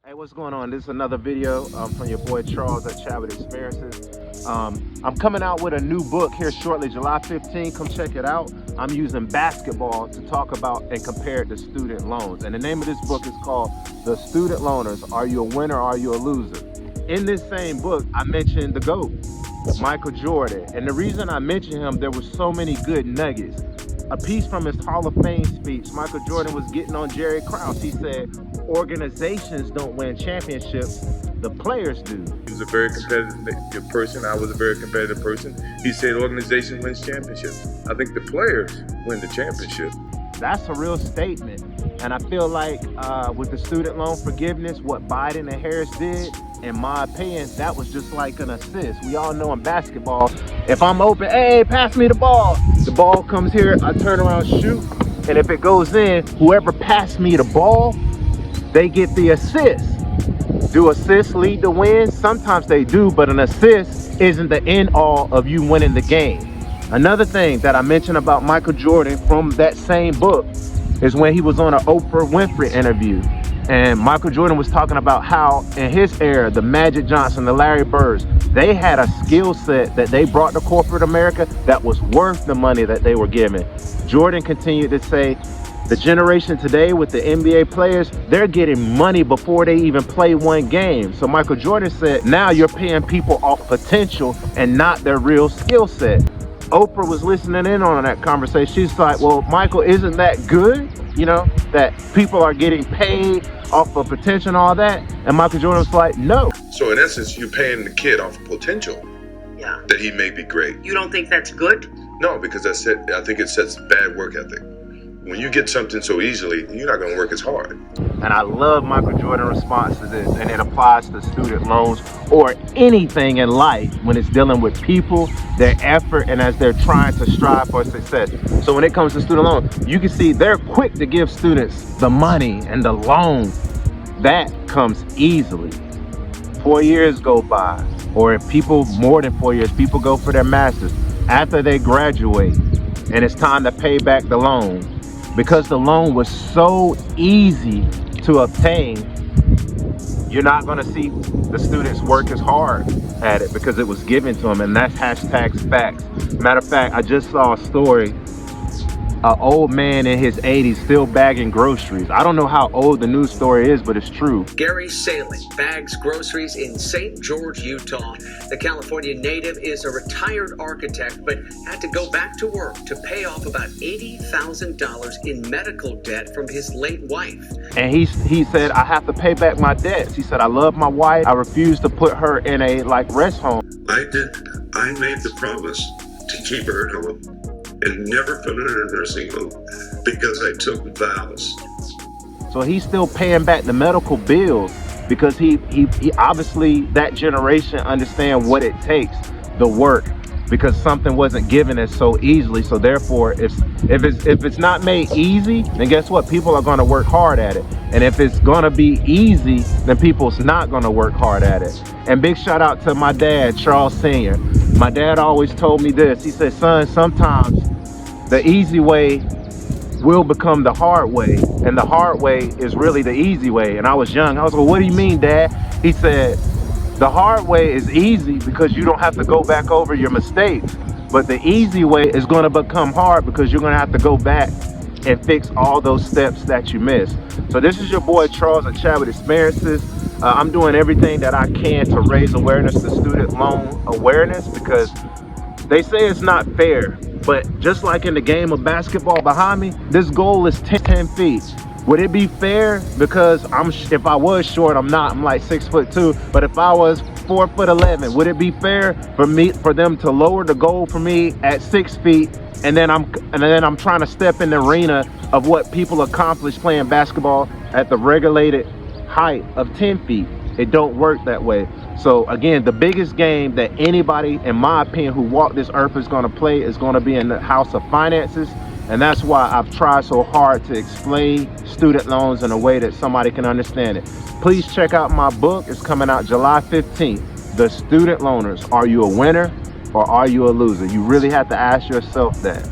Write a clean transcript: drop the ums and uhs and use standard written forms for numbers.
Hey, what's going on? This is another video from your boy Charles at Chat with Experiences. I'm coming out with a new book here shortly, July 15th. Come check it out. I'm using basketball to talk about and compare it to student loans. And the name of this book is called The Student Loaners. Are you a winner or are you a loser? In this same book, I mentioned the GOAT, Michael Jordan. And the reason I mentioned him, there were so many good nuggets. A piece from his Hall of Fame speech, Michael Jordan was getting on Jerry Krause. He said, organizations don't win championships, the players do. He was a very competitive person. I was a very competitive person. He said organization wins championships. I think the players win the championship. That's a real statement. And I feel like with the student loan forgiveness, what Biden and Harris did, in my opinion, that was just like an assist. We all know in basketball, if I'm open, hey, pass me the ball comes here, I turn around, shoot, and if it goes in, whoever passed me the ball, they get the assist. Do assists lead to wins? Sometimes they do, but an assist isn't the end all of you winning the game. Another thing that I mentioned about Michael Jordan from that same book is when he was on an Oprah Winfrey interview. And Michael Jordan was talking about how in his era, the Magic Johnson, the Larry Birds, they had a skill set that they brought to corporate America that was worth the money that they were given. Jordan continued to say, the generation today with the NBA players, they're getting money before they even play one game. So Michael Jordan said, now you're paying people off potential and not their real skill set. Oprah was listening in on that conversation. She's like, well, Michael, isn't that good? You know, that people are getting paid off of potential and all that. And Michael Jordan was like, no. So in essence, you're paying the kid off of potential. Yeah. That he may be great. You don't think that's good? No, because I think it sets bad work ethic. When you get something so easily, you're not going to work as hard. And I love Michael Jordan's response to this, and it applies to student loans or anything in life when it's dealing with people, their effort, and as they're trying to strive for success. So when it comes to student loans, you can see they're quick to give students the money and the loan. That comes easily. 4 years go by, or if people, more than 4 years, people go for their masters. After they graduate, and it's time to pay back the loan, because the loan was so easy to obtain, you're not going to see the students work as hard at it because it was given to them, and that's hashtags facts. Matter of fact, I just saw a story, an old man in his 80s still bagging groceries. I don't know how old the news story is, but it's true. Gary Salem bags groceries in St. George, Utah. The California native is a retired architect, but had to go back to work to pay off about $80,000 in medical debt from his late wife. And he said, I have to pay back my debts. He said, I love my wife. I refuse to put her in a rest home. I made the promise to keep her at home and never put her in a nursing home because I took vows. So he's still paying back the medical bills because he obviously, that generation understand what it takes, the work, because something wasn't given us so easily. So therefore, if it's not made easy, then guess what? People are going to work hard at it. And if it's going to be easy, then people's not going to work hard at it. And big shout out to my dad, Charles Sr. My dad always told me this. He said, son, sometimes the easy way will become the hard way, and the hard way is really the easy way. And I was young. I was like, what do you mean, Dad? He said, the hard way is easy because you don't have to go back over your mistakes, but the easy way is going to become hard because you're going to have to go back and fix all those steps that you missed. So this is your boy Charles at Chat with Experiences. I'm doing everything that I can to raise awareness to student loan awareness, because they say it's not fair, but just like in the game of basketball behind me, this goal is 10 feet. Would it be fair? Because if I was short, I'm not. I'm like 6'2", but if I was 4'11", would it be fair for them to lower the goal for me at 6 feet, and then I'm trying to step in the arena of what people accomplish playing basketball at the regulated height of 10 feet? It don't work that way. So again, the biggest game that anybody, in my opinion, who walked this earth is going to play is going to be in the house of finances. And that's why I've tried so hard to explain student loans in a way that somebody can understand it. Please check out my book. It's coming out July 15th. The Student Loaners. Are you a winner or are you a loser? You really have to ask yourself that.